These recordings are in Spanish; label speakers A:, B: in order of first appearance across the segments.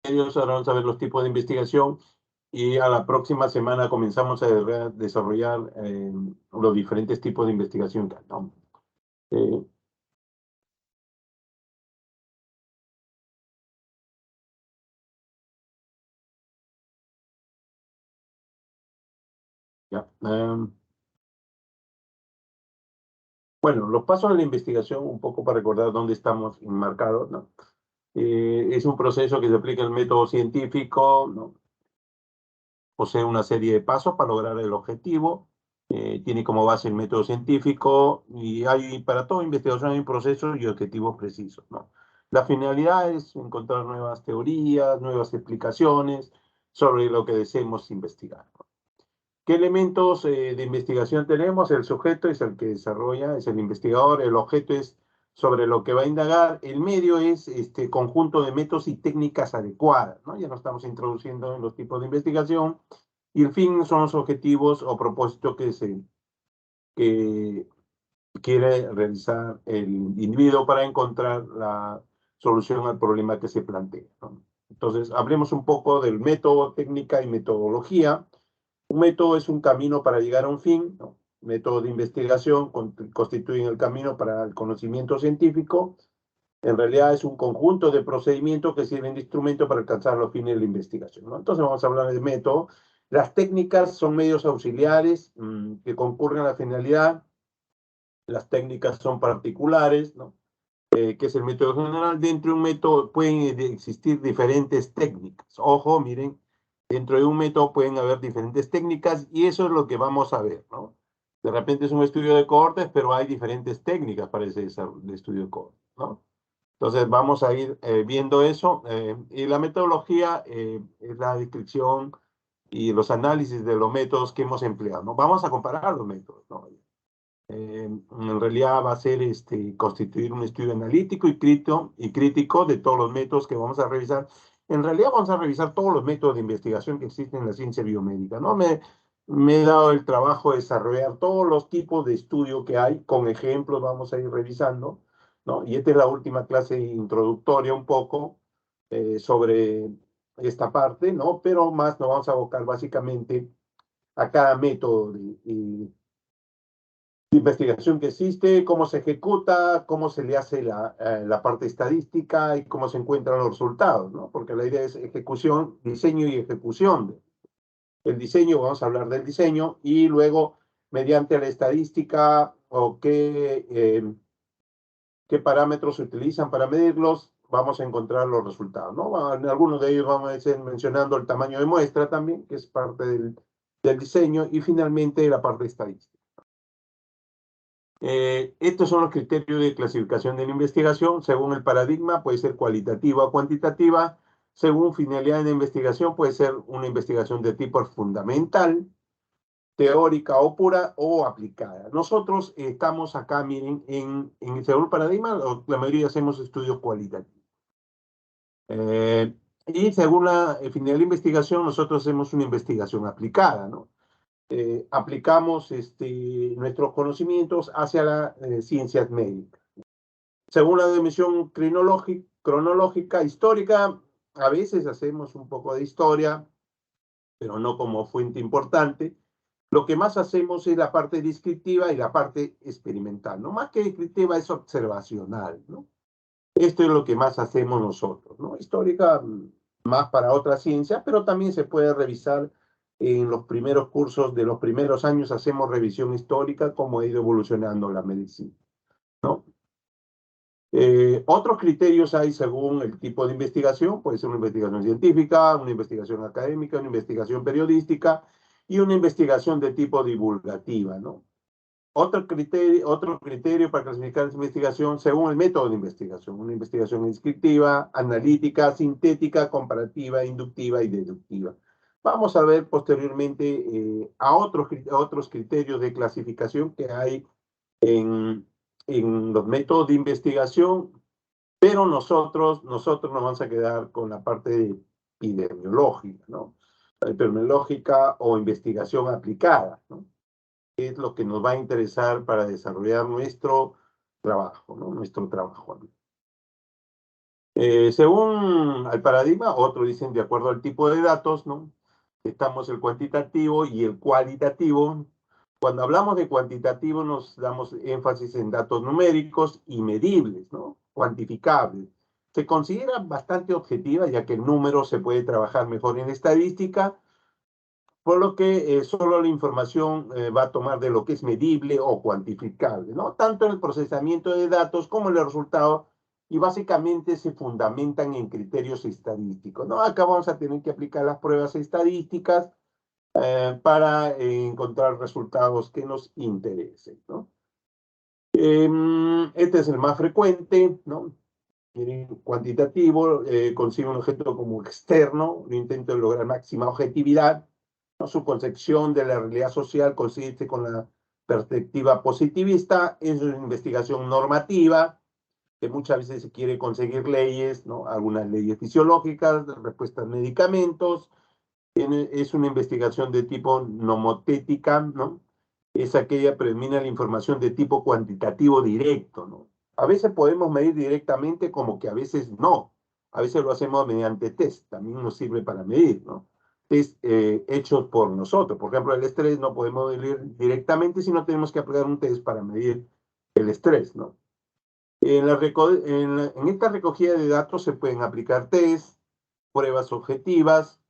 A: ahora vamos a ver los tipos de investigación y a la próxima semana comenzamos a desarrollar los diferentes tipos de investigación que hay, ¿no? Eh, ya. Bueno, los pasos de la investigación, un poco para recordar dónde estamos enmarcados, ¿no? Es un proceso que se aplica el método científico, ¿no? Posee una serie de pasos para lograr el objetivo, tiene como base el método científico y hay para toda investigación hay un proceso y objetivos precisos, ¿no? La finalidad es encontrar nuevas teorías, nuevas explicaciones sobre lo que deseemos investigar, ¿no? ¿Qué elementos de investigación tenemos? El sujeto es el que desarrolla, es el investigador, el objeto es sobre lo que va a indagar, el medio es este conjunto de métodos y técnicas adecuadas, ¿no? Ya nos estamos introduciendo en los tipos de investigación, y el fin son los objetivos o propósitos que quiere realizar el individuo para encontrar la solución al problema que se plantea, ¿no? Entonces, hablemos un poco del método, técnica y metodología. Un método es un camino para llegar a un fin, ¿no? Método de investigación constituyen el camino para el conocimiento científico. En realidad es un conjunto de procedimientos que sirven de instrumento para alcanzar los fines de la investigación, ¿no? Entonces vamos a hablar de método. Las técnicas son medios auxiliares que concurren a la finalidad. Las técnicas son particulares, ¿no? Que es el método general. Dentro de un método pueden existir diferentes técnicas. Ojo, miren, dentro de un método pueden haber diferentes técnicas y eso es lo que vamos a ver, ¿no? De repente es un estudio de cohortes, pero hay diferentes técnicas para ese estudio de cohortes, ¿no? Entonces vamos a ir viendo eso. Y la metodología es la descripción y los análisis de los métodos que hemos empleado, ¿no? Vamos a comparar los métodos, ¿no? En realidad va a ser constituir un estudio analítico y crítico de todos los métodos que vamos a revisar. En realidad vamos a revisar todos los métodos de investigación que existen en la ciencia biomédica, ¿no? Me he dado el trabajo de desarrollar todos los tipos de estudio que hay, con ejemplos vamos a ir revisando, ¿no? Y esta es la última clase introductoria un poco sobre esta parte, ¿no? Pero más nos vamos a abocar básicamente a cada método de investigación que existe, cómo se ejecuta, cómo se le hace la parte estadística y cómo se encuentran los resultados, ¿no? Porque la idea es ejecución, diseño y ejecución. El diseño, vamos a hablar del diseño, y luego, mediante la estadística o qué parámetros se utilizan para medirlos, vamos a encontrar los resultados, ¿no? En algunos de ellos vamos a ir mencionando el tamaño de muestra también, que es parte del diseño, y finalmente la parte estadística. Estos son los criterios de clasificación de la investigación. Según el paradigma, puede ser cualitativa o cuantitativa. Según finalidad de la investigación, puede ser una investigación de tipo fundamental, teórica o pura o aplicada. Nosotros estamos acá, miren, según el paradigma, la mayoría hacemos estudios cualitativos. Y según la finalidad de la investigación, nosotros hacemos una investigación aplicada, ¿no? Aplicamos nuestros conocimientos hacia las ciencias médicas. Según la dimensión cronológica, histórica, a veces hacemos un poco de historia, pero no como fuente importante. Lo que más hacemos es la parte descriptiva y la parte experimental, ¿no? Más que descriptiva es observacional, ¿no? Esto es lo que más hacemos nosotros, ¿no? Histórica, más para otra ciencia, pero también se puede revisar en los primeros cursos de los primeros años, hacemos revisión histórica, cómo ha ido evolucionando la medicina, ¿no? Otros criterios hay según el tipo de investigación, puede ser una investigación científica, una investigación académica, una investigación periodística y una investigación de tipo divulgativa, ¿no? Otro criterio para clasificar esa investigación según el método de investigación, una investigación descriptiva, analítica, sintética, comparativa, inductiva y deductiva. Vamos a ver posteriormente a otros criterios de clasificación que hay en, en los métodos de investigación, pero nosotros nos vamos a quedar con la parte epidemiológica, ¿no? Epidemiológica o investigación aplicada, ¿no? Es lo que nos va a interesar para desarrollar nuestro trabajo, ¿no? Nuestro trabajo. Según el paradigma, otros dicen de acuerdo al tipo de datos, ¿no? Estamos el cuantitativo y el cualitativo. Cuando hablamos de cuantitativo nos damos énfasis en datos numéricos y medibles, ¿no? Cuantificables. Se considera bastante objetiva ya que el número se puede trabajar mejor en estadística, por lo que solo la información va a tomar de lo que es medible o cuantificable, ¿no? Tanto en el procesamiento de datos como en el resultado, y básicamente se fundamentan en criterios estadísticos, ¿no? Acá vamos a tener que aplicar las pruebas estadísticas para encontrar resultados que nos interesen, ¿no? Este es el más frecuente, ¿no? Miren, cuantitativo, concibe un objeto como externo, un intento de lograr máxima objetividad, ¿no? Su concepción de la realidad social consiste con la perspectiva positivista, es una investigación normativa, que muchas veces se quiere conseguir leyes, ¿no? Algunas leyes fisiológicas, respuestas a medicamentos, es una investigación de tipo nomotética, ¿no? Es aquella que predomina la información de tipo cuantitativo directo, ¿no? A veces podemos medir directamente, como que a veces no. A veces lo hacemos mediante test, también nos sirve para medir, ¿no? Test hechos por nosotros. Por ejemplo, el estrés no podemos medir directamente, sino tenemos que aplicar un test para medir el estrés, ¿no? En esta recogida de datos se pueden aplicar test, pruebas objetivas,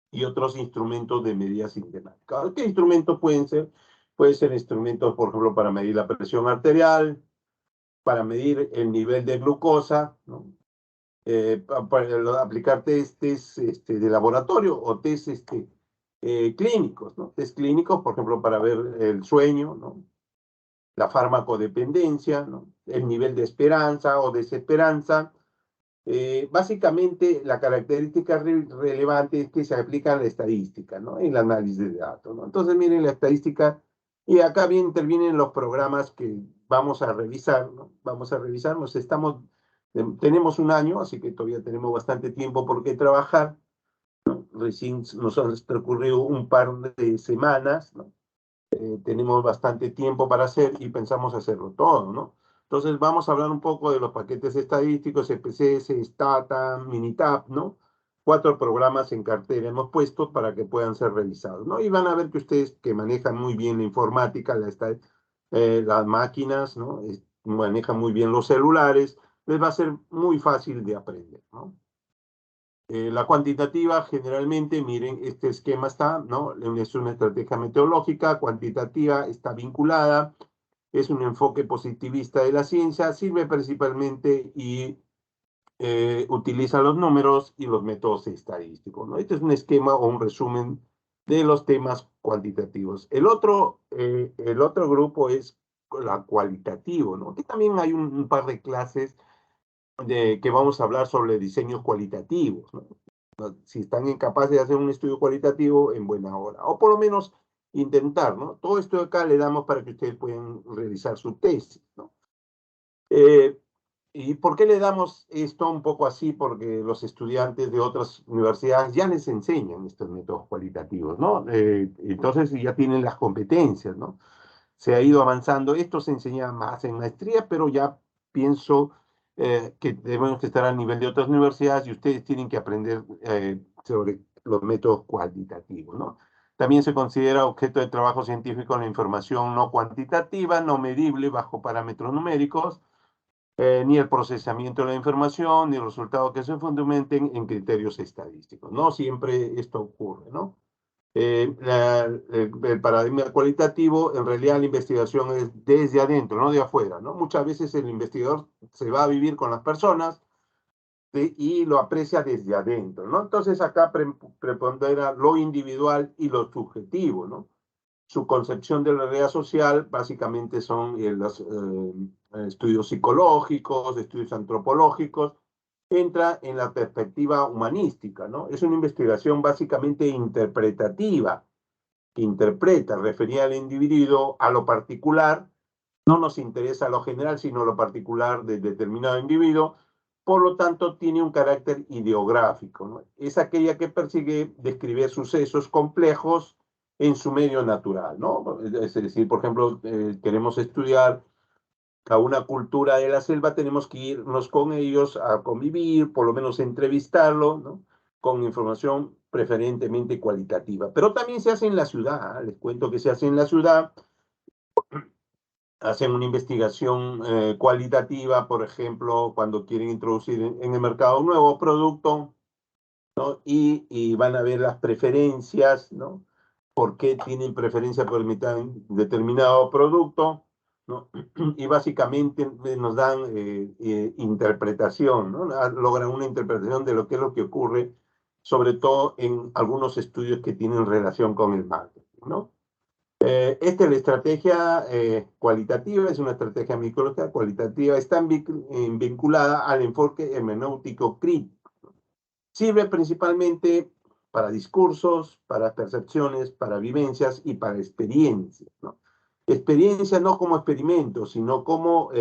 A: y otros instrumentos de medida sistemática. ¿Qué instrumentos pueden ser? Pueden ser instrumentos, por ejemplo, para medir la presión arterial, para medir el nivel de glucosa, ¿no? Para aplicar testes de laboratorio o test clínicos, ¿no? Test clínicos, por ejemplo, para ver el sueño, ¿no? La farmacodependencia, ¿no? El nivel de esperanza o desesperanza. Básicamente, la característica relevante es que se aplica la estadística, ¿no? En el análisis de datos, ¿no? Entonces, miren la estadística, y acá bien intervienen los programas que vamos a revisar, ¿no? Vamos a revisar, tenemos un año, así que todavía tenemos bastante tiempo por qué trabajar, ¿no? Recién nos han transcurrido un par de semanas, ¿no? Tenemos bastante tiempo para hacer y pensamos hacerlo todo, ¿no? Entonces vamos a hablar un poco de los paquetes estadísticos, EPCS, Stata, Minitab, ¿no? 4 programas en cartera hemos puesto para que puedan ser revisados, ¿no? Y van a ver que ustedes que manejan muy bien la informática, las máquinas, ¿no? Manejan muy bien los celulares, les va a ser muy fácil de aprender, ¿no? La cuantitativa, generalmente, miren, este esquema está, ¿no? Es una estrategia metodológica, cuantitativa, está vinculada, es un enfoque positivista de la ciencia, sirve principalmente y utiliza los números y los métodos estadísticos, ¿no? Este es un esquema o un resumen de los temas cuantitativos. El otro grupo es la cualitativo, ¿no? Que también hay un par de clases que vamos a hablar sobre diseños cualitativos, ¿no? Si están incapaces de hacer un estudio cualitativo, en buena hora, o por lo menos intentar, ¿no? Todo esto de acá le damos para que ustedes puedan realizar su tesis, ¿no? Eh, ¿Y por qué le damos esto un poco así? Porque los estudiantes de otras universidades ya les enseñan estos métodos cualitativos, ¿no? Entonces ya tienen las competencias, ¿no? Se ha ido avanzando. Esto se enseña más en maestría, pero ya pienso que debemos estar al nivel de otras universidades y ustedes tienen que aprender sobre los métodos cuantitativos, ¿no? También se considera objeto de trabajo científico la información no cuantitativa, no medible bajo parámetros numéricos, ni el procesamiento de la información, ni el resultado que se fundamenten en criterios estadísticos. No siempre esto ocurre, ¿no? El paradigma cualitativo, en realidad la investigación es desde adentro, no de afuera, ¿no? Muchas veces el investigador se va a vivir con las personas y lo aprecia desde adentro, ¿no? Entonces acá prepondera lo individual y lo subjetivo, ¿no? Su concepción de la realidad social básicamente son los estudios psicológicos, estudios antropológicos, entra en la perspectiva humanística, ¿no? Es una investigación básicamente interpretativa, que interpreta, refería al individuo, a lo particular, no nos interesa lo general, sino lo particular de determinado individuo, por lo tanto tiene un carácter ideográfico, ¿no? Es aquella que persigue describir sucesos complejos en su medio natural, ¿no? Es decir, por ejemplo, queremos estudiar a una cultura de la selva, tenemos que irnos con ellos a convivir, por lo menos entrevistarlo, ¿no? Con información preferentemente cualitativa. Pero también se hace en la ciudad, ¿eh? Les cuento que se hace en la ciudad, hacen una investigación cualitativa, por ejemplo, cuando quieren introducir en el mercado un nuevo producto, ¿no? Y van a ver las preferencias, ¿no? ¿Por qué tienen preferencia por determinado producto? ¿No? Y básicamente nos dan interpretación, ¿no? Logran una interpretación de lo que ocurre, sobre todo en algunos estudios que tienen relación con el marketing, ¿no? Esta es la estrategia cualitativa, es una estrategia micrológica cualitativa, está vinculada al enfoque hermenéutico crítico. Sirve principalmente para discursos, para percepciones, para vivencias y para experiencias, ¿no? Experiencia no como experimento, sino como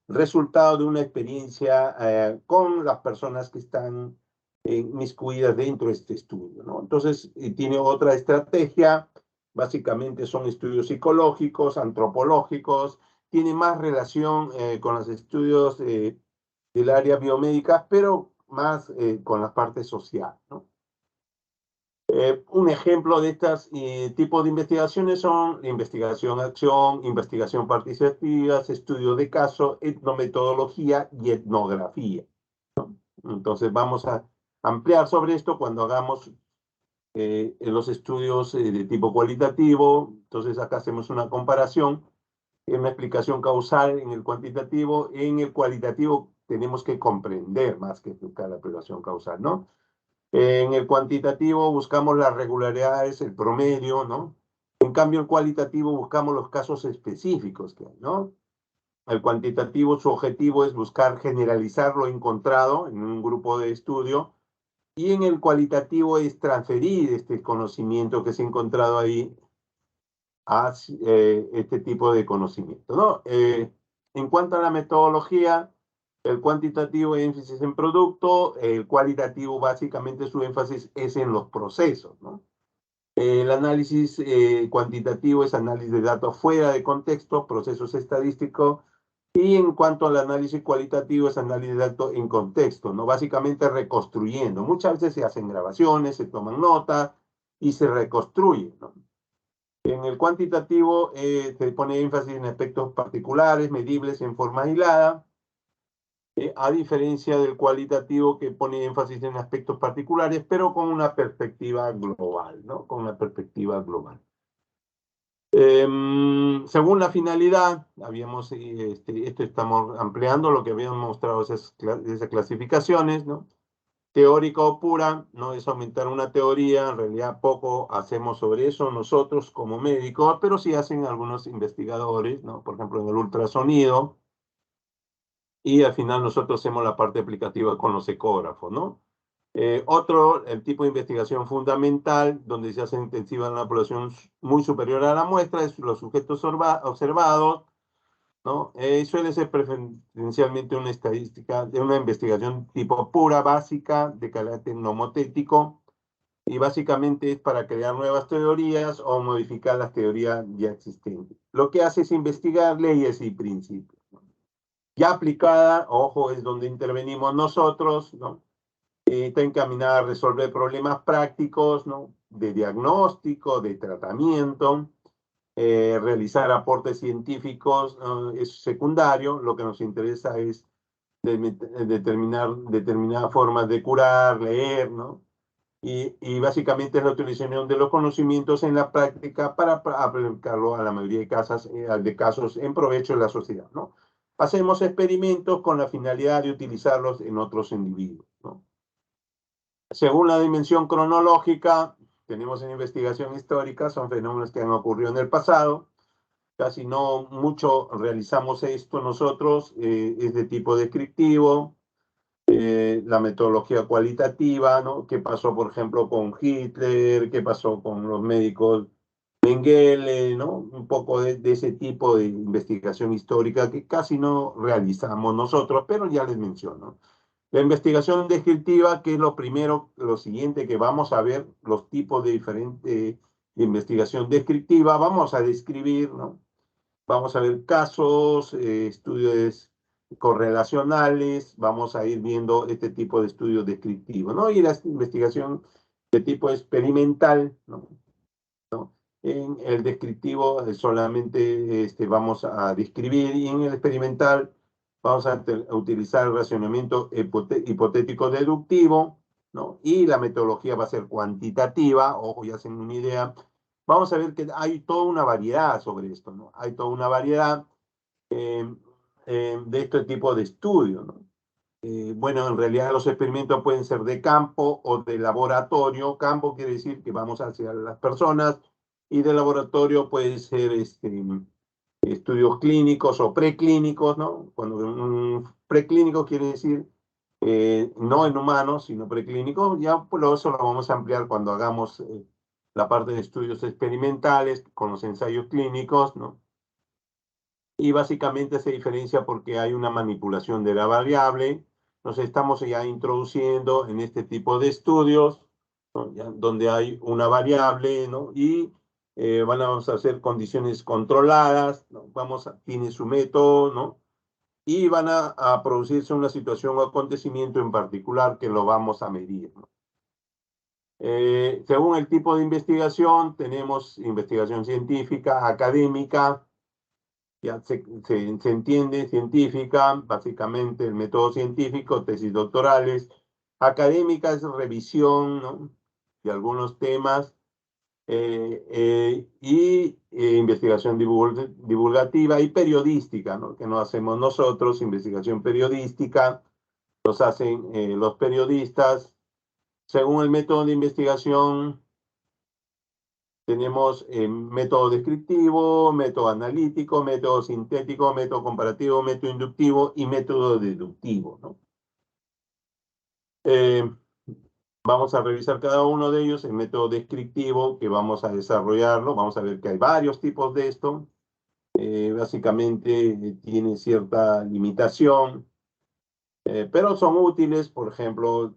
A: resultado de una experiencia con las personas que están inmiscuidas dentro de este estudio, ¿no? Entonces, tiene otra estrategia, básicamente son estudios psicológicos, antropológicos, tiene más relación con los estudios del área biomédica, pero más con la parte social, ¿no? Un ejemplo de estos tipos de investigaciones son investigación-acción, investigación participativa, estudio de caso, etnometodología y etnografía. Entonces vamos a ampliar sobre esto cuando hagamos los estudios de tipo cualitativo. Entonces acá hacemos una comparación, una explicación causal en el cuantitativo. En el cualitativo tenemos que comprender más que explicar la explicación causal, ¿no? En el cuantitativo buscamos las regularidades, el promedio, ¿no? En cambio, el cualitativo buscamos los casos específicos que hay, ¿no? El cuantitativo, su objetivo es buscar generalizar lo encontrado en un grupo de estudio, y en el cualitativo es transferir este conocimiento que se ha encontrado ahí a este tipo de conocimiento, ¿no? En cuanto a la metodología, el cuantitativo es énfasis en producto, el cualitativo básicamente su énfasis es en los procesos, ¿no? El análisis cuantitativo es análisis de datos fuera de contexto, procesos estadísticos, y en cuanto al análisis cualitativo es análisis de datos en contexto, ¿no? Básicamente reconstruyendo. Muchas veces se hacen grabaciones, se toman notas y se reconstruyen, ¿no? En el cuantitativo se pone énfasis en aspectos particulares, medibles en forma aislada, a diferencia del cualitativo que pone énfasis en aspectos particulares, pero con una perspectiva global, ¿no? Con una perspectiva global. Según la finalidad, esto estamos ampliando lo que habíamos mostrado esas clasificaciones, ¿no? Teórica o pura, no es aumentar una teoría, en realidad poco hacemos sobre eso nosotros como médicos, pero sí hacen algunos investigadores, ¿no? Por ejemplo, en el ultrasonido, y al final nosotros hacemos la parte aplicativa con los ecógrafos, ¿no? El tipo de investigación fundamental, donde se hace intensiva en una población muy superior a la muestra, es los sujetos observados, ¿no? Suele ser preferencialmente una estadística, de una investigación tipo pura, básica, de carácter nomotético, y básicamente es para crear nuevas teorías o modificar las teorías ya existentes. Lo que hace es investigar leyes y principios, ¿no? Ya aplicada, ojo, es donde intervenimos nosotros, ¿no? Está encaminada a resolver problemas prácticos, ¿no? De diagnóstico, de tratamiento, realizar aportes científicos es secundario. Lo que nos interesa es determinar determinadas formas de curar, leer, ¿no? Y básicamente es la utilización de los conocimientos en la práctica para aplicarlo a la mayoría de casos en provecho de la sociedad, ¿no? Hacemos experimentos con la finalidad de utilizarlos en otros individuos, ¿no? Según la dimensión cronológica, tenemos en investigación histórica, son fenómenos que han ocurrido en el pasado. Casi no mucho realizamos esto nosotros, es de tipo descriptivo. La metodología cualitativa, ¿no? ¿Qué pasó, por ejemplo, con Hitler? ¿Qué pasó con los médicos Mengele, ¿no? Un poco de ese tipo de investigación histórica que casi no realizamos nosotros, pero ya les menciono. La investigación descriptiva, que es lo primero, lo siguiente que vamos a ver, los tipos de diferente investigación descriptiva, vamos a describir, ¿no? Vamos a ver casos, estudios correlacionales, vamos a ir viendo este tipo de estudios descriptivos, ¿no? Y la investigación de tipo experimental, ¿no? En el descriptivo solamente vamos a describir y en el experimental vamos a utilizar el racionamiento hipotético deductivo, ¿no? Y la metodología va a ser cuantitativa, ojo, ya hacen una idea. Vamos a ver que hay toda una variedad sobre esto, ¿no? Hay toda una variedad eh, de este tipo de estudios, ¿no? Bueno, en realidad los experimentos pueden ser de campo o de laboratorio. Campo quiere decir que vamos hacia las personas y de laboratorio puede ser estudios clínicos o preclínicos, ¿no? Cuando un preclínico quiere decir no en humanos, sino preclínico, ya pues eso lo vamos a ampliar cuando hagamos la parte de estudios experimentales con los ensayos clínicos, ¿no? Y básicamente se diferencia porque hay una manipulación de la variable. Nos estamos ya introduciendo en este tipo de estudios, ¿no? Donde hay una variable, ¿no? Y vamos a hacer condiciones controladas, ¿no? Tiene su método, ¿no? Y van a producirse una situación o acontecimiento en particular que lo vamos a medir, ¿no? Según el tipo de investigación, tenemos investigación científica, académica, ya se entiende, científica, básicamente el método científico, tesis doctorales, académicas, revisión, ¿no? De algunos temas, investigación divulgativa y periodística, ¿no? Que no hacemos nosotros, investigación periodística, los hacen los periodistas. Según el método de investigación, tenemos método descriptivo, método analítico, método sintético, método comparativo, método inductivo y método deductivo, ¿no? Eh, Vamos a revisar cada uno de ellos, el método descriptivo que vamos a desarrollarlo. Vamos a ver que hay varios tipos de esto. Básicamente tiene cierta limitación. Pero son útiles, por ejemplo,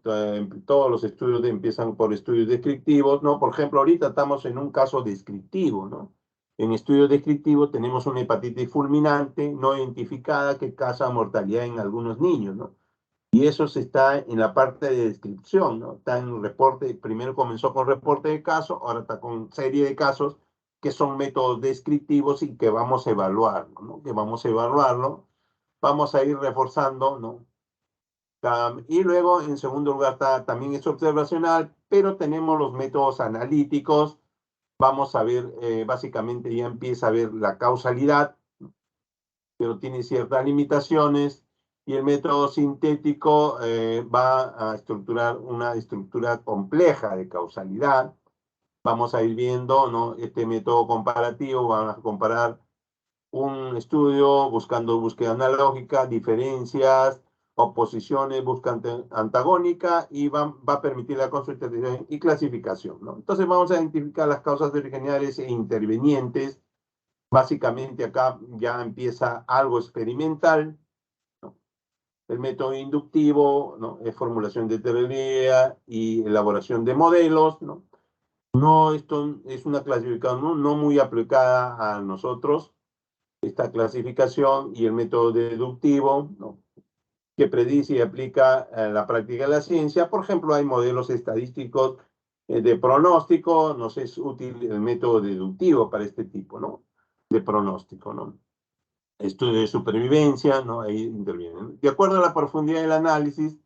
A: todos los estudios empiezan por estudios descriptivos, ¿no? Por ejemplo, ahorita estamos en un caso descriptivo, ¿no? En estudios descriptivos tenemos una hepatitis fulminante no identificada que causa mortalidad en algunos niños, ¿no? Y eso se está en la parte de descripción, ¿no? Está en el reporte, primero comenzó con reporte de casos, ahora está con serie de casos que son métodos descriptivos y que vamos a evaluarlo, ¿no? Que vamos a evaluarlo, vamos a ir reforzando, ¿no? Y luego, en segundo lugar, también es observacional, pero tenemos los métodos analíticos. Vamos a ver, básicamente ya empieza a ver la causalidad, pero tiene ciertas limitaciones. Y el método sintético va a estructurar una estructura compleja de causalidad. Vamos a ir viendo, ¿no? Este método comparativo, vamos a comparar un estudio buscando búsqueda analógica, diferencias, oposiciones, búsqueda antagónica y va a permitir la consultación y clasificación, ¿no? Entonces vamos a identificar las causas originales e intervenientes. Básicamente acá ya empieza algo experimental, ¿no? El método inductivo, ¿no? Es formulación de teoría y elaboración de modelos, ¿no? No, esto es una clasificación no muy aplicada a nosotros, esta clasificación y el método deductivo, ¿no? Que predice y aplica la práctica de la ciencia. Por ejemplo, hay modelos estadísticos de pronóstico, nos es útil el método deductivo para este tipo, ¿no? De pronóstico, ¿no? Estudio de supervivencia, ¿no? Ahí intervienen. De acuerdo a la profundidad del análisis,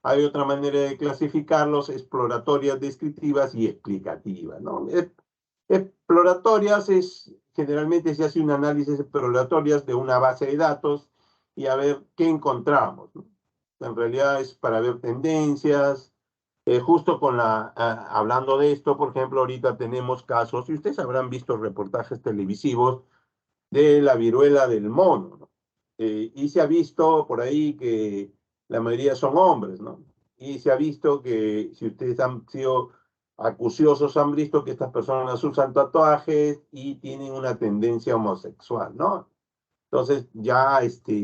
A: hay otra manera de clasificarlos, exploratorias, descriptivas y explicativas, ¿no? Exploratorias generalmente se hace un análisis exploratorias de una base de datos y a ver qué encontramos, ¿no? En realidad es para ver tendencias. Justo hablando de esto, por ejemplo, ahorita tenemos casos, y ustedes habrán visto reportajes televisivos de la viruela del mono, ¿no? Y se ha visto por ahí que la mayoría son hombres, ¿no? Y se ha visto que si ustedes han sido acuciosos, han visto que estas personas usan tatuajes y tienen una tendencia homosexual, ¿no? Entonces ya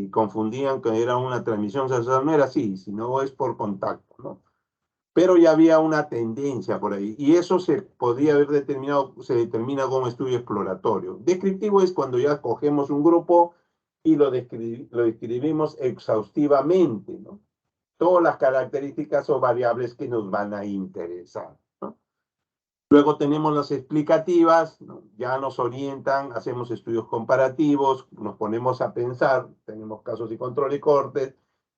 A: confundían que era una transmisión sexual, no era así, sino es por contacto, ¿no? pero ya había una tendencia por ahí, y eso se podría haber determinado, se determina como estudio exploratorio. Descriptivo es cuando ya cogemos un grupo y lo describimos exhaustivamente, ¿no? Todas las características o variables que nos van a interesar, ¿no? Luego tenemos las explicativas, ¿no? Ya nos orientan, hacemos estudios comparativos, nos ponemos a pensar, tenemos casos y control y cortes,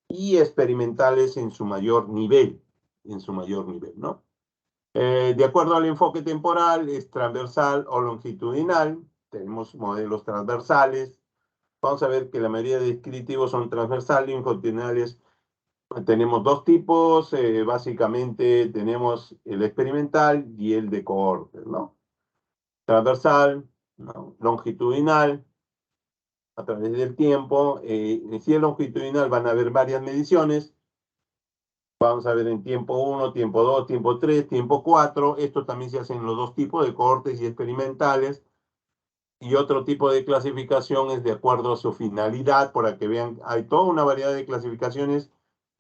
A: y experimentales en su mayor nivel, ¿no? De acuerdo al enfoque temporal, es transversal o longitudinal, tenemos modelos transversales, vamos a ver que la mayoría de descriptivos son transversales, longitudinales. Tenemos dos tipos, básicamente tenemos el experimental y el de cohortes, ¿no? Transversal, ¿no? Longitudinal, a través del tiempo. Si es longitudinal van a haber varias mediciones. Vamos a ver en tiempo 1, tiempo 2, tiempo 3, tiempo 4. Esto también se hace en los dos tipos de cohortes y experimentales. Y otro tipo de clasificación es de acuerdo a su finalidad, para que vean, hay toda una variedad de clasificaciones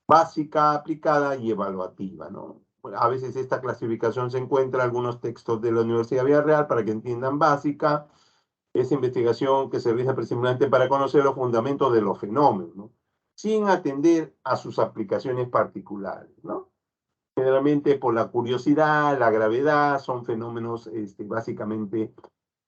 A: básica, aplicada y evaluativa, ¿no? A veces esta clasificación se encuentra en algunos textos de la Universidad de Villarreal para que entiendan básica. Es investigación que se realiza principalmente para conocer los fundamentos de los fenómenos, ¿no? Sin atender a sus aplicaciones particulares, ¿no? Generalmente por la curiosidad, la gravedad, son fenómenos básicamente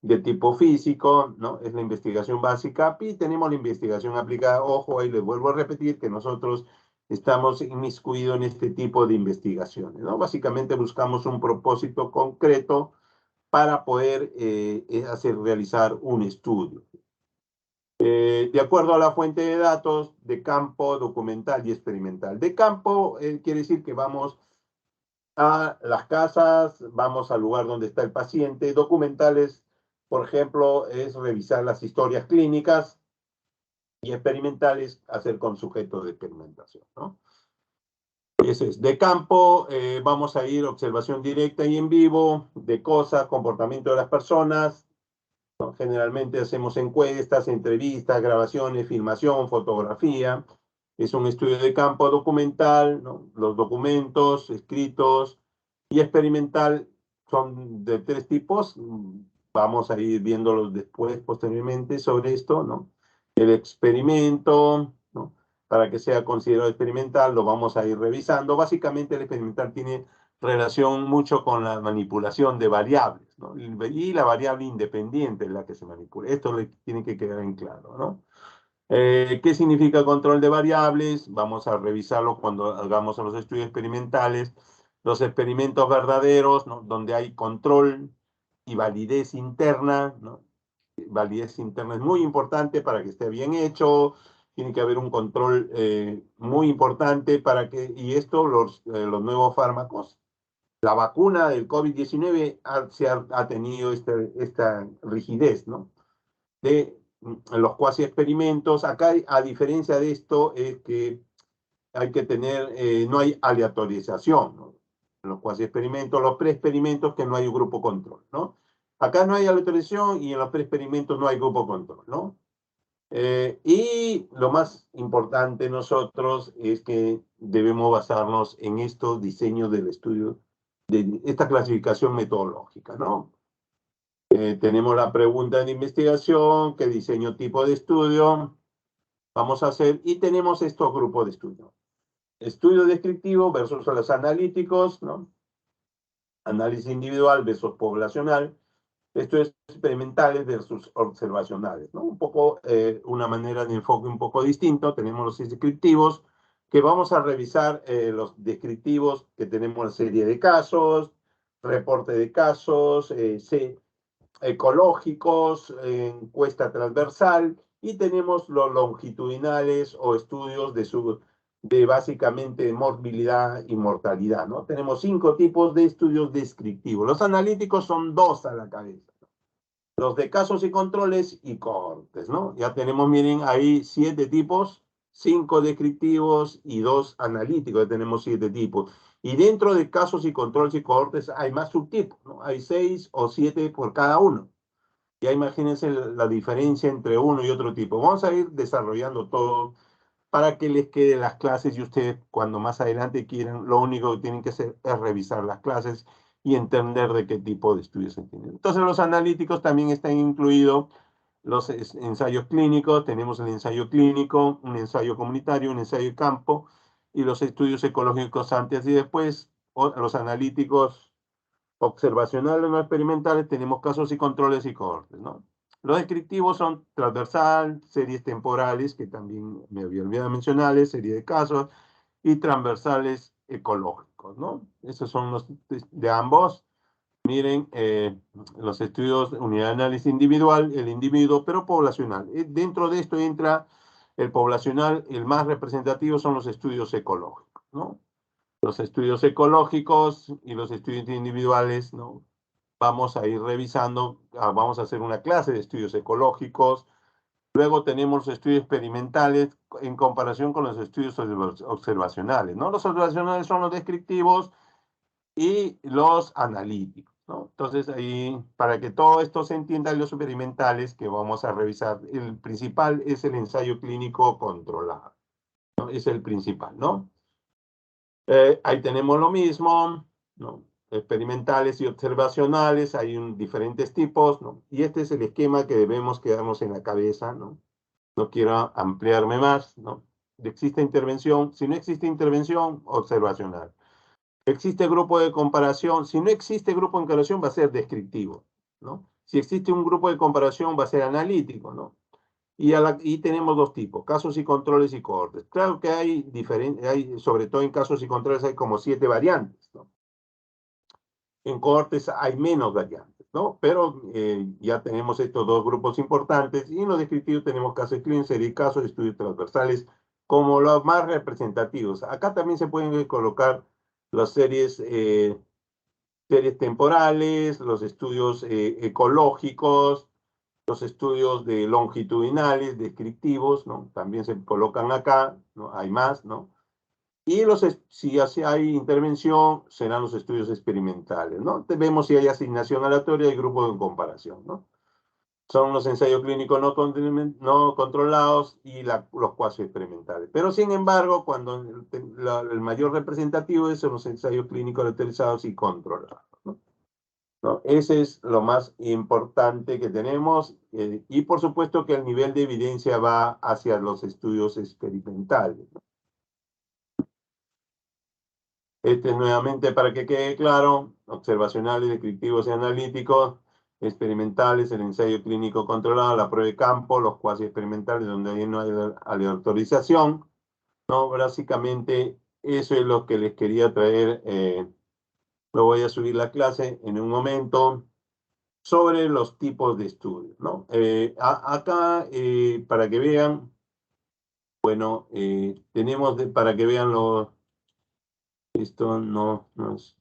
A: de tipo físico, ¿no? Es la investigación básica, y tenemos la investigación aplicada. Ojo, ahí les vuelvo a repetir que nosotros estamos inmiscuidos en este tipo de investigaciones, ¿no? Básicamente buscamos un propósito concreto para poder realizar un estudio. De acuerdo a la fuente de datos de campo, documental y experimental. De campo quiere decir que vamos a las casas, vamos al lugar donde está el paciente. Documentales, por ejemplo, es revisar las historias clínicas, y experimentales, hacer con sujetos de experimentación, ¿no? Eso es. De campo, vamos a ir observación directa y en vivo de cosas, comportamiento de las personas, ¿no? Generalmente hacemos encuestas, entrevistas, grabaciones, filmación, fotografía. Es un estudio de campo documental, ¿no? Los documentos escritos y experimental son de tres tipos. Vamos a ir viéndolos después, posteriormente, sobre esto, ¿no? El experimento, ¿no? Para que sea considerado experimental, lo vamos a ir revisando. Básicamente, el experimental tiene relación mucho con la manipulación de variables, ¿no? Y la variable independiente es la que se manipula. Esto le tiene que quedar en claro, ¿no? ¿Qué significa control de variables? Vamos a revisarlo cuando hagamos los estudios experimentales. Los experimentos verdaderos, ¿no? Donde hay control y validez interna, ¿no? Validez interna es muy importante para que esté bien hecho. Tiene que haber un control muy importante para que, y esto, los nuevos fármacos, la vacuna del COVID-19 ha tenido esta rigidez, ¿no? De los cuasi experimentos. Acá, a diferencia de esto, es que hay que tener, no hay aleatorización, ¿no? En los cuasi experimentos, los pre-experimentos, que no hay un grupo control, ¿no? Acá no hay aleatorización y en los pre-experimentos no hay grupo control, ¿no? Y lo más importante nosotros es que debemos basarnos en estos diseños del estudio, de esta clasificación metodológica, ¿no? Tenemos la pregunta de investigación, qué diseño tipo de estudio vamos a hacer, y tenemos estos grupos de estudio. Estudio descriptivo versus los analíticos, ¿no? Análisis individual versus poblacional. Estudios experimentales versus observacionales, ¿no? Un poco, una manera de enfoque un poco distinto. Tenemos los descriptivos, que vamos a revisar los descriptivos, que tenemos la serie de casos, reporte de casos, ecológicos, encuesta transversal, y tenemos los longitudinales o estudios de básicamente morbilidad y mortalidad, ¿no? Tenemos 5 tipos de estudios descriptivos. Los analíticos son 2 a la cabeza. Los de casos y controles y cohortes, ¿no? Ya tenemos, miren, ahí 7 tipos, 5 descriptivos y 2 analíticos. Ya tenemos 7 tipos. Y dentro de casos y controles y cohortes hay más subtipos, ¿no? Hay 6 o 7 por cada uno. Ya imagínense la diferencia entre uno y otro tipo. Vamos a ir desarrollando todo para que les quede las clases y ustedes cuando más adelante quieran, lo único que tienen que hacer es revisar las clases y entender de qué tipo de estudios se tienen. Entonces los analíticos también están incluidos los ensayos clínicos, tenemos el ensayo clínico, un ensayo comunitario, un ensayo de campo y los estudios ecológicos antes y después, los analíticos observacionales no experimentales, tenemos casos y controles y cohortes, ¿no? Los descriptivos son transversal, series temporales, que también me había olvidado de mencionarles, serie de casos, y transversales ecológicos, ¿no? Esos son los de ambos. Miren, los estudios, unidad de análisis individual, el individuo, pero poblacional. Dentro de esto entra el poblacional, el más representativo son los estudios ecológicos, ¿no? Los estudios ecológicos y los estudios individuales, ¿no? Vamos a ir revisando, vamos a hacer una clase de estudios ecológicos. Luego tenemos los estudios experimentales en comparación con los estudios observacionales, ¿no? Los observacionales son los descriptivos y los analíticos, ¿no? Entonces, ahí, para que todo esto se entienda, los experimentales que vamos a revisar, el principal es el ensayo clínico controlado, ¿no? Es el principal, ¿no? Ahí tenemos lo mismo, ¿no? Experimentales y observacionales, hay diferentes tipos, ¿no? Y este es el esquema que debemos quedarnos en la cabeza, ¿no? No quiero ampliarme más, ¿no? Existe intervención, si no existe intervención, observacional. Existe grupo de comparación, si no existe grupo de comparación va a ser descriptivo, ¿no? Si existe un grupo de comparación va a ser analítico, ¿no? Y tenemos dos tipos, casos y controles y cohortes. Claro que sobre todo en casos y controles hay como 7 variantes, ¿no? En cohortes hay menos variantes, ¿no? Pero ya tenemos estos dos grupos importantes y en los descriptivos tenemos casos clínicos, serie de casos, estudios transversales como los más representativos. Acá también se pueden colocar las series temporales, los estudios ecológicos, los estudios de longitudinales, descriptivos, ¿no? También se colocan acá, ¿no? Hay más, ¿no? Y si hay intervención, serán los estudios experimentales, ¿no? Vemos si hay asignación aleatoria y grupo de comparación, ¿no? Son los ensayos clínicos no controlados y los cuasi experimentales. Pero sin embargo, cuando el mayor representativo son los ensayos clínicos autorizados y controlados, ¿no? ¿No? Ese es lo más importante que tenemos y por supuesto que el nivel de evidencia va hacia los estudios experimentales, ¿no? Este nuevamente para que quede claro, observacionales, descriptivos y analíticos, experimentales, el ensayo clínico controlado, la prueba de campo, los cuasi experimentales donde ahí no hay autorización, ¿no? Básicamente eso es lo que les quería traer, lo voy a subir la clase en un momento, sobre los tipos de estudios, ¿no? Acá, para que vean, bueno, tenemos para que vean esto no es,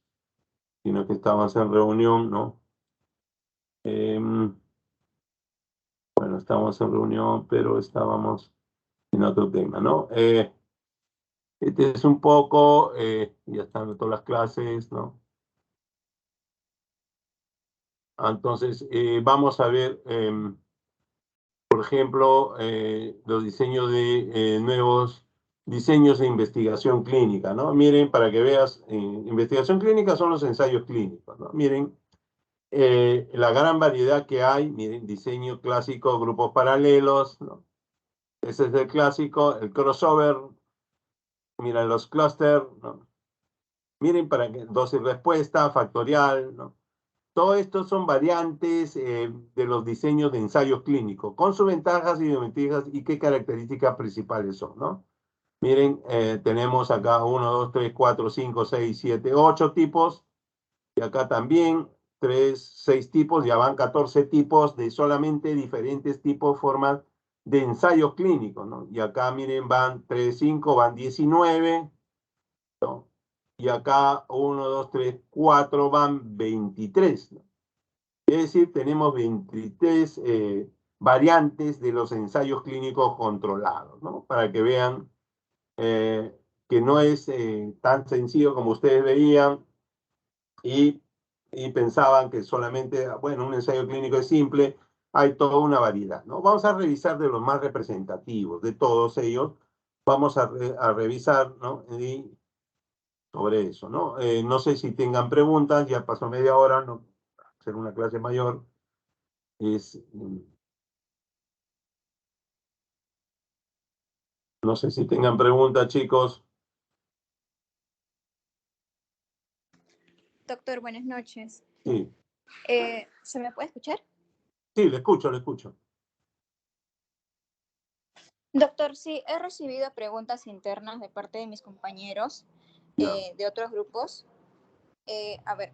A: sino que estamos en reunión, ¿no? Bueno, estamos en reunión, pero estábamos en otro tema, ¿no? Este es un poco, ya están todas las clases, ¿no? Entonces, vamos a ver, por ejemplo, los diseños de nuevos diseños de investigación clínica, ¿no? Miren, para que veas, investigación clínica son los ensayos clínicos, ¿no? Miren, la gran variedad que hay, miren, diseño clásico, grupos paralelos, ¿no? Ese es el clásico, el crossover, miren los clústeres, ¿no? Miren, para que dosis respuesta, factorial, ¿no? Todo esto son variantes de los diseños de ensayos clínicos, con sus ventajas y desventajas y qué características principales son, ¿no? Miren, tenemos acá 1, 2, 3, 4, 5, 6, 7, 8 tipos. Y acá también 3, 6 tipos, ya van 14 tipos de solamente diferentes tipos, formas de ensayos clínicos, ¿no? Y acá miren, van 3, 5, van 19, ¿no? Y acá 1, 2, 3, 4, van 23, ¿no? Es decir, tenemos 23 variantes de los ensayos clínicos controlados, ¿no? Para que vean que no es tan sencillo como ustedes veían y, y pensaban que solamente, bueno, un ensayo clínico es simple, hay toda una variedad, ¿no? Vamos a revisar de los más representativos de todos ellos, vamos a revisar, ¿no? Y sobre eso, ¿no? No sé si tengan preguntas, ya pasó media hora, no hacer una clase mayor es, no sé si tengan preguntas, chicos.
B: Doctor, buenas noches.
A: Sí,
B: ¿Se me puede escuchar?
A: sí, le escucho, le escucho.
B: Doctor, sí, he recibido preguntas internas de parte de mis compañeros
A: Ya.
B: de otros grupos. A ver,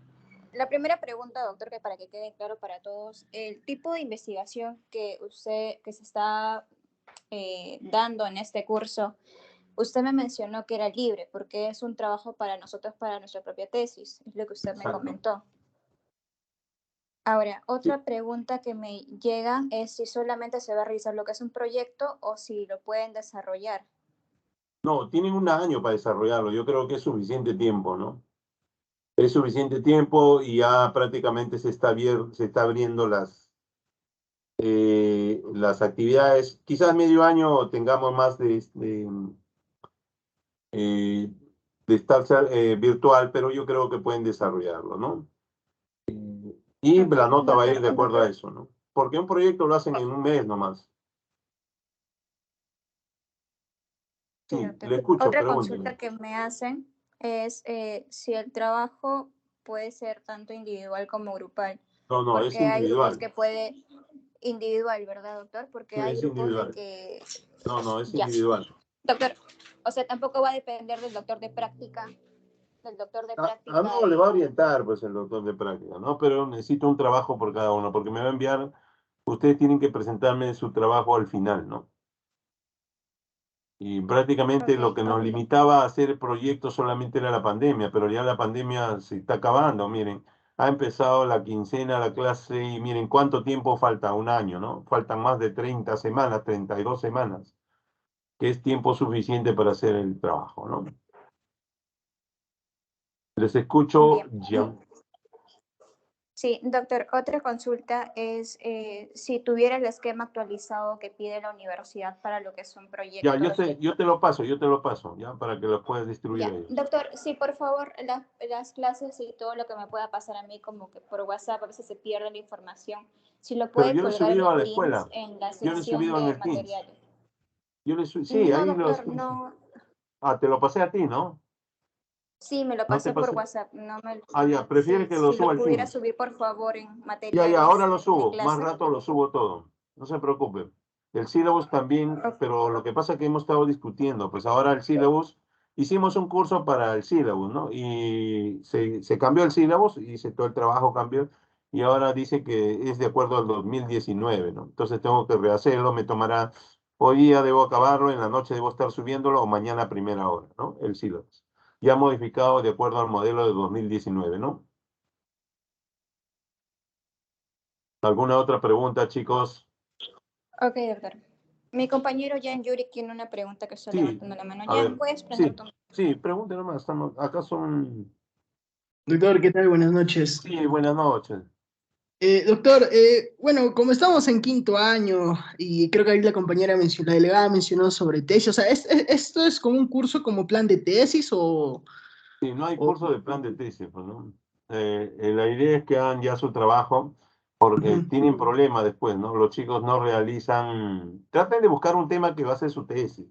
B: la primera pregunta, doctor, que para que quede claro para todos, el tipo de investigación que se está dando en este curso, usted me mencionó que era libre porque es un trabajo para nosotros, para nuestra propia tesis, es lo que usted me
A: Exacto.
B: comentó. Ahora,
A: Sí.
B: otra pregunta que me llega es si solamente se va a revisar lo que es un proyecto o si lo pueden desarrollar.
A: No, tienen un año para desarrollarlo. Yo creo que es suficiente tiempo, ¿no? Es suficiente tiempo y ya prácticamente se está abriendo las actividades. Quizás medio año tengamos más eh, de estar virtual, pero yo creo que pueden desarrollarlo, ¿no? Y
B: Ok,
A: la nota va a ir
B: doctor,
A: de acuerdo a eso, ¿no? Porque un proyecto lo hacen en un mes nomás.
B: sí,
A: Sí,
B: doctor.
A: le escucho,
B: Otra
A: pregúnteme.
B: consulta que me hacen es si el trabajo puede ser tanto individual como grupal,
A: No, no, es
B: porque hay grupos
A: individual.
B: que puede individual, ¿verdad, doctor?
A: Sí,
B: Porque hay
A: es
B: grupos de
A: individual.
B: que
A: No, no, es
B: ya,
A: individual.
B: doctor, o sea, tampoco va a depender del doctor de
A: A mí no
B: práctica
A: le va a
B: y
A: orientar, pues, el doctor de práctica, ¿no? Pero necesito un trabajo por cada uno, porque me va a enviar, ustedes tienen que presentarme su trabajo al final, ¿no? Y prácticamente
B: ok,
A: lo que nos
B: ok.
A: limitaba a hacer proyectos solamente era la pandemia, pero ya la pandemia se está acabando, miren, ha empezado la quincena, la clase, y miren cuánto tiempo falta, un año, ¿no? Faltan más de 30 semanas, 32 semanas, que es tiempo suficiente para hacer el trabajo, ¿no? Les escucho
B: Bien.
A: ya.
B: Sí, doctor, otra consulta es si tuviera el esquema actualizado que pide la universidad para lo que son
A: Ya,
B: proyectos.
A: yo te lo paso, ya, para que lo puedas distribuir
B: Ya,
A: a ellos.
B: doctor, sí, por favor, las clases y todo lo que me pueda pasar a mí, como que por WhatsApp a veces se pierde la información, si lo
A: Pero
B: puede
A: yo lo he
B: colgar
A: subido a
B: mis
A: la
B: links
A: escuela,
B: en la
A: yo lo he
B: sección
A: subido en
B: de
A: el Teams.
B: materiales.
A: Sí,
B: No,
A: ahí lo
B: doctor,
A: estoy.
B: no.
A: Ah, te lo pasé a ti, ¿no?
B: Sí, me lo
A: No te
B: pasó por
A: pasé.
B: WhatsApp. No me,
A: Ah, ya, prefiere
B: sí,
A: que lo
B: si
A: suba
B: lo
A: al
B: pudiera
A: Teams.
B: subir, por favor, en
A: Ya, ahora
B: materiales
A: lo
B: de
A: subo, más
B: clase.
A: rato lo subo todo. No se preocupe. El syllabus también,
B: Ok,
A: pero lo que pasa es que hemos estado discutiendo, pues ahora el syllabus, hicimos un curso para el syllabus, ¿no? Y se cambió el syllabus, hice todo el trabajo, cambió, y ahora dice que es de acuerdo al 2019, ¿no? Entonces tengo que rehacerlo, me tomará, hoy día debo acabarlo, en la noche debo estar subiéndolo, o mañana a primera hora, ¿no? El syllabus. Ya modificado de acuerdo al modelo de 2019, ¿no? ¿Alguna otra pregunta, chicos?
B: ok, doctor. Mi compañero Jan Yuri tiene una pregunta que está
A: Sí,
B: levantando la mano.
A: a
B: Jan,
A: ver,
B: ¿puedes prender
A: sí,
B: tu...
A: sí, pregunte nomás, acá son,
C: Doctor, ¿qué tal? Buenas noches.
A: sí, buenas noches.
C: Doctor, bueno, como estamos en quinto año y creo que ahí la compañera mencionó, la delegada mencionó sobre tesis, o sea, ¿esto es como un curso como plan de tesis
A: Sí, no hay
C: o-
A: curso de plan de tesis, pues, ¿no? La idea es que hagan ya su trabajo porque
C: Ujú.
A: tienen problemas después, ¿no? Los chicos no realizan, traten de buscar un tema que va a ser su tesis.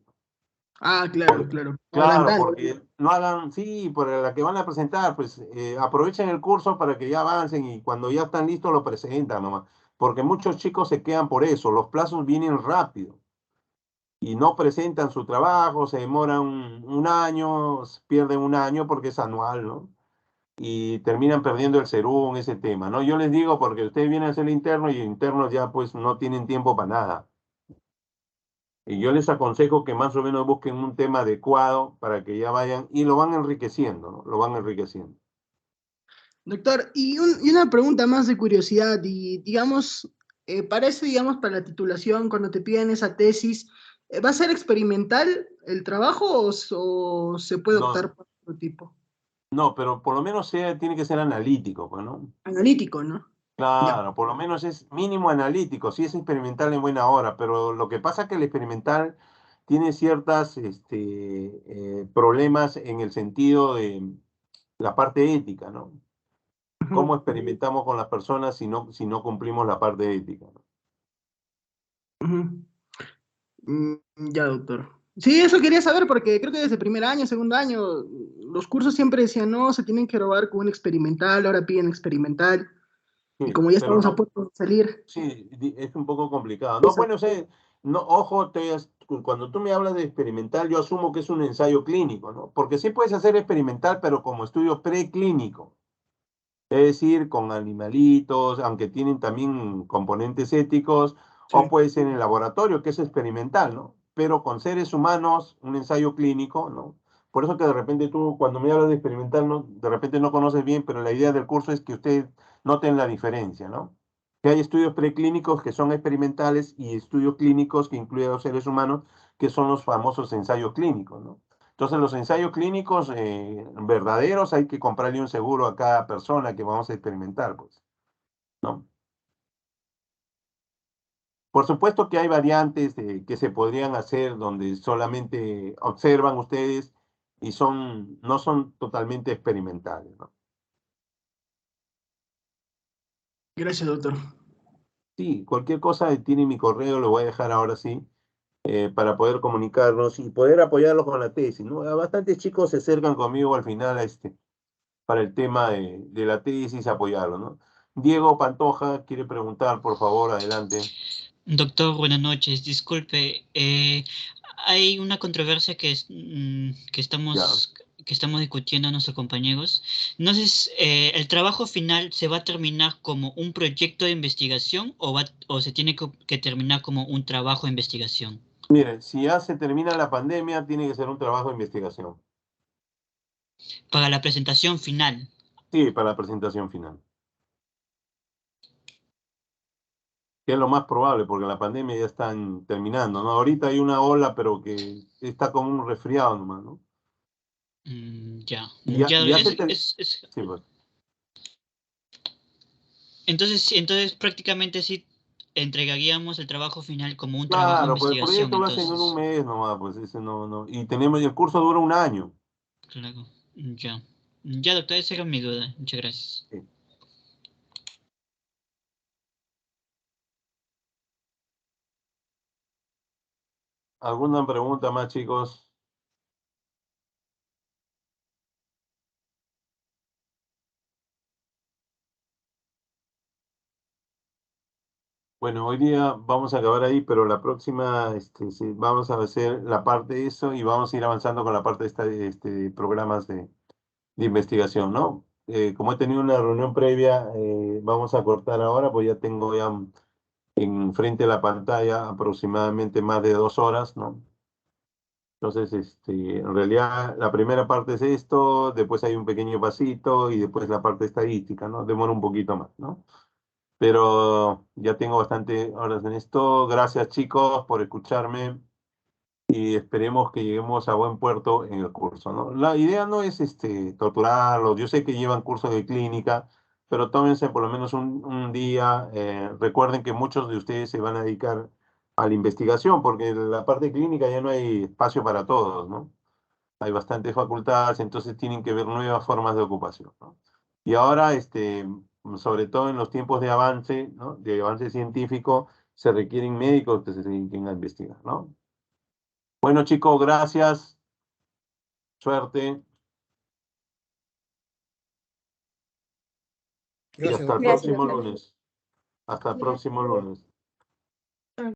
C: Ah, claro, claro,
A: Claro,
C: adelantando.
A: porque no hagan, sí, por la que van a presentar, pues aprovechen el curso para que ya avancen y cuando ya están listos lo presentan nomás. Porque muchos chicos se quedan por eso, los plazos vienen rápido y no presentan su trabajo, se demoran un año, pierden un año porque es anual, ¿no? Y terminan perdiendo el serum, ese tema, ¿no? Yo les digo porque ustedes vienen a ser interno y internos ya pues no tienen tiempo para nada. Y yo les aconsejo que más o menos busquen un tema adecuado para que ya vayan y lo van enriqueciendo, ¿no? Lo van enriqueciendo.
C: Doctor, y una pregunta más de curiosidad, y digamos, parece, digamos, para la titulación, cuando te piden esa tesis, ¿va a ser experimental el trabajo o se puede
A: No,
C: optar por otro tipo?
A: no, pero por lo menos tiene que ser analítico, pues, ¿no?
C: Analítico, ¿no? Ya.
A: Claro, por lo menos es mínimo analítico, sí es experimental en buena hora, pero lo que pasa es que el experimental tiene ciertas problemas en el sentido de la parte ética, ¿no? ¿Cómo experimentamos con las personas si no cumplimos la parte ética, ¿no?
C: Ujú. Ya, doctor. Sí, eso quería saber porque creo que desde primer año, segundo año, los cursos siempre decían, no, se tienen que robar con un experimental, ahora piden experimental, y
A: Sí,
C: como ya
A: pero
C: estamos a
A: no,
C: punto de salir,
A: sí, es un poco complicado. No,
C: pues,
A: bueno, o sea, no, ojo, cuando tú me hablas de experimental, yo asumo que es un ensayo clínico, ¿no? Porque sí puedes hacer experimental, pero como estudio preclínico. Es decir, con animalitos, aunque tienen también componentes éticos, o
C: sí.
A: puede ser en laboratorio, que es experimental, ¿no? Pero con seres humanos, un ensayo clínico, ¿no? Por eso que de repente tú, cuando me hablas de experimental, no, de repente no conoces bien, pero la idea del curso es que ustedes noten la diferencia, ¿no? Que hay estudios preclínicos que son experimentales y estudios clínicos que incluyen a los seres humanos, que son los famosos ensayos clínicos, ¿no? Entonces, los ensayos clínicos verdaderos hay que comprarle un seguro a cada persona que vamos a experimentar, pues, ¿no? Por supuesto que hay variantes que se podrían hacer donde solamente observan ustedes y no son totalmente experimentales, ¿no?
C: Gracias, doctor.
A: Sí, cualquier cosa tiene mi correo, lo voy a dejar ahora sí, para poder comunicarnos y poder apoyarlos con la tesis, ¿no? Bastantes chicos se acercan conmigo al final para el tema de la tesis, apoyarlo, ¿no? Diego Pantoja quiere preguntar, por favor, adelante.
D: Doctor, buenas noches. Disculpe, hay una controversia
A: Ya.
D: que estamos discutiendo nuestros compañeros. No sé, ¿el trabajo final se va a terminar como un proyecto de investigación o se tiene que terminar como un trabajo de investigación?
A: Miren, si ya se termina la pandemia, tiene que ser un trabajo de investigación.
D: Para la presentación final.
A: Sí, para la presentación final. Que es lo más probable, porque la pandemia ya están terminando, ¿no? Ahorita hay una ola, pero que está como un resfriado nomás, ¿no?
D: Ya,
A: Y
D: ya,
A: ya Sí, pues.
D: entonces prácticamente sí entregaríamos el trabajo final como un trabajo de
A: Claro, pues el
D: investigación,
A: proyecto lo hacen en un
D: entonces.
A: mes nomás, pues ese no. El curso dura un año.
D: Claro, ya. Ya, doctor, esa era mi duda. Muchas gracias.
A: Sí. ¿Alguna pregunta más, chicos? Bueno, hoy día vamos a acabar ahí, pero la próxima sí, vamos a hacer la parte de eso y vamos a ir avanzando con la parte de programas de investigación, ¿no? Como he tenido una reunión previa, vamos a cortar ahora, pues ya tengo ya enfrente de la pantalla aproximadamente más de 2 horas, ¿no? Entonces, en realidad la primera parte es esto, después hay un pequeño pasito y después la parte estadística, ¿no? Demora un poquito más, ¿no? Pero ya tengo bastante horas en esto. Gracias, chicos, por escucharme y esperemos que lleguemos a buen puerto en el curso, ¿no? La idea no es torturarlos. Yo sé que llevan cursos de clínica, pero tómense por lo menos un día. Recuerden que muchos de ustedes se van a dedicar a la investigación, porque en la parte clínica ya no hay espacio para todos, ¿no? Hay bastantes facultades, entonces tienen que ver nuevas formas de ocupación, ¿no? Y ahora, sobre todo en los tiempos de avance, ¿no? De avance científico, se requieren médicos que se dediquen a investigar, ¿no? Bueno, chicos, gracias. Suerte y
E: Gracias,
A: hasta el
E: doctor.
B: Gracias,
A: próximo
B: doctor.
A: lunes. Hasta el
B: Gracias.
A: próximo lunes.